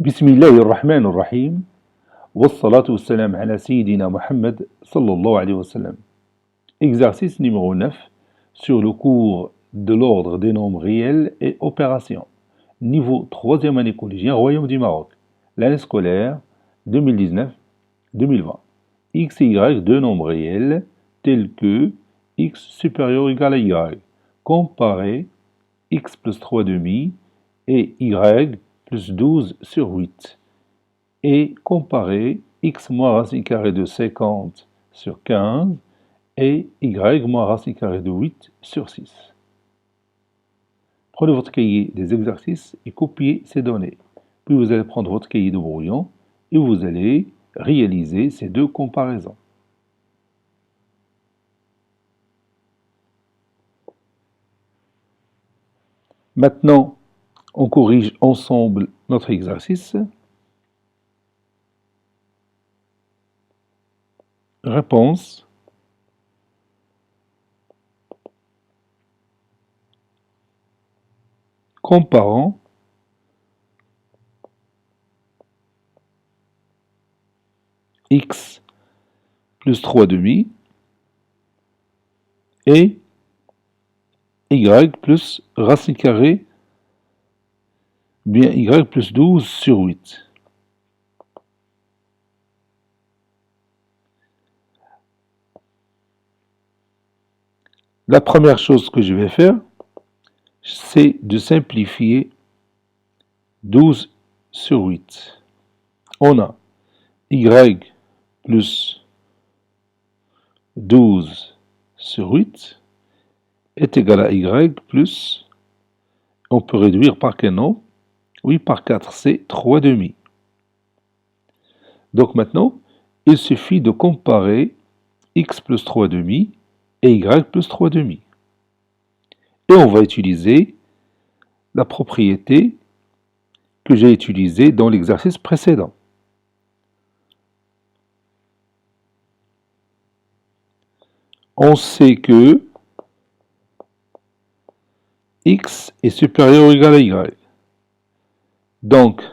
بسم الله الرحمن الرحيم والصلاة والسلام على سيدنا Mohammed sallallahu alayhi wa sallam. Exercice numéro 9 sur le cours de l'ordre des nombres réels et opérations. Niveau 3e année collégienne, Royaume du Maroc. L'année scolaire 2019-2020. X et Y, deux nombres réels tels que x supérieur ou égal à y. Comparer x plus 3 demi et y plus 12 sur 8. Et comparer x moins racine carrée de 50 sur 15 et y moins racine carrée de 8 sur 6. Prenez votre cahier des exercices et copiez ces données. Puis vous allez prendre votre cahier de brouillon et vous allez réaliser ces deux comparaisons. Maintenant, on corrige ensemble notre exercice. Réponse. Comparant x plus 3 demi et y plus racine carrée, bien y plus 12 sur 8. La première chose que je vais faire, c'est de simplifier 12 sur 8. On a y plus 12 sur 8 est égal à y plus, on peut réduire par quel nombre? Oui, par 4, c'est 3 demi. Donc maintenant, il suffit de comparer x plus 3 demi et y plus 3 demi. Et on va utiliser la propriété que j'ai utilisée dans l'exercice précédent. On sait que x est supérieur ou égal à y. Donc,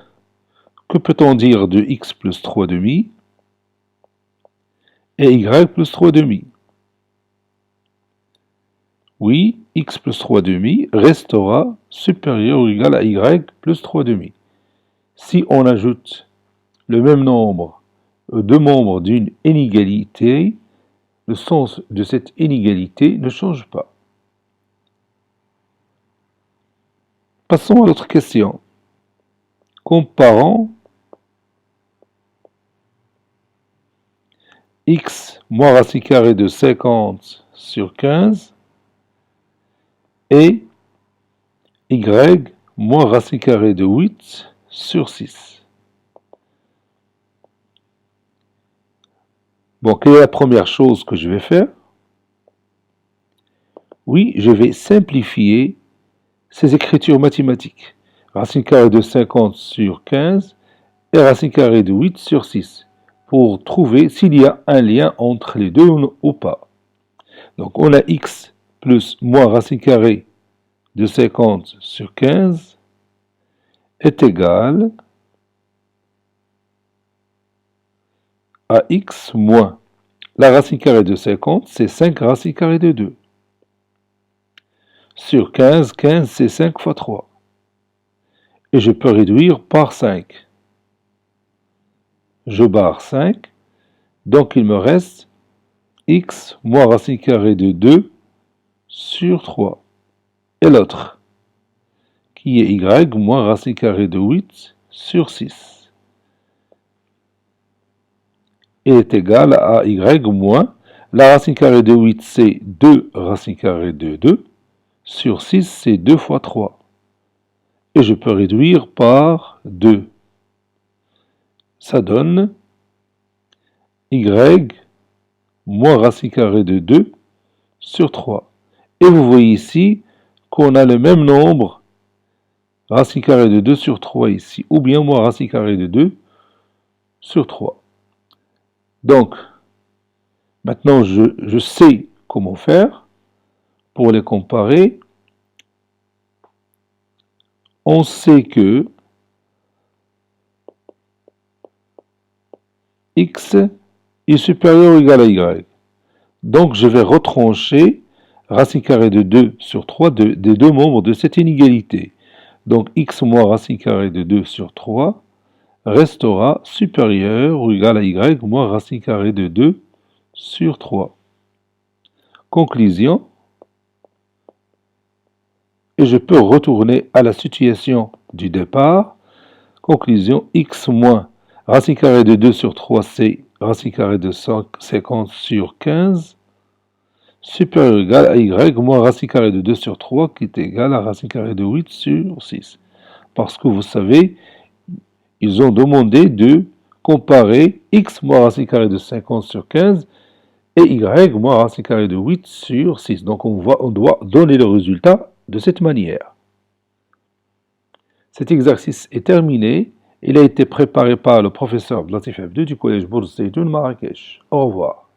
que peut-on dire de x plus 3 demi et y plus 3 demi? Oui, x plus 3 demi restera supérieur ou égal à y plus 3 demi. Si on ajoute le même nombre de membres d'une inégalité, le sens de cette inégalité ne change pas. Passons à l'autre question. Comparons x moins racine carrée de 50 sur 15 et y moins racine carrée de 8 sur 6. Bon, quelle est la première chose que je vais faire? Oui, je vais simplifier ces écritures mathématiques. Racine carrée de 50 sur 15 et racine carrée de 8 sur 6. Pour trouver s'il y a un lien entre les deux ou pas. Donc on a x plus moins racine carrée de 50 sur 15 est égal à x moins la racine carrée de 50, c'est 5 racine carrée de 2. Sur 15, 15 c'est 5 fois 3. Et je peux réduire par 5. Je barre 5, donc il me reste x moins racine carrée de 2 sur 3. Et l'autre, qui est y moins racine carrée de 8 sur 6. Et est égal à y moins, la racine carrée de 8 c'est 2 racine carrée de 2, sur 6 c'est 2 fois 3. Et je peux réduire par 2. Ça donne y moins racine carrée de 2 sur 3. Et vous voyez ici qu'on a le même nombre, racine carrée de 2 sur 3 ici, ou bien moins racine carrée de 2 sur 3. Donc, maintenant je sais comment faire pour les comparer. On sait que x est supérieur ou égal à y. Donc je vais retrancher racine carrée de 2 sur 3 des deux membres de cette inégalité. Donc x moins racine carrée de 2 sur 3 restera supérieur ou égal à y moins racine carrée de 2 sur 3. Conclusion. Et je peux retourner à la situation du départ. Conclusion, x moins racine carrée de 2 sur 3, c'est racine carrée de 50 sur 15, supérieur ou égal à y moins racine carrée de 2 sur 3, qui est égal à racine carrée de 8 sur 6. Parce que vous savez, ils ont demandé de comparer x moins racine carrée de 50 sur 15 et y moins racine carrée de 8 sur 6. Donc on doit donner le résultat de cette manière. Cet exercice est terminé. Il a été préparé par le professeur Latif Abdou du collège Bourse Seydoun Marrakech. Au revoir.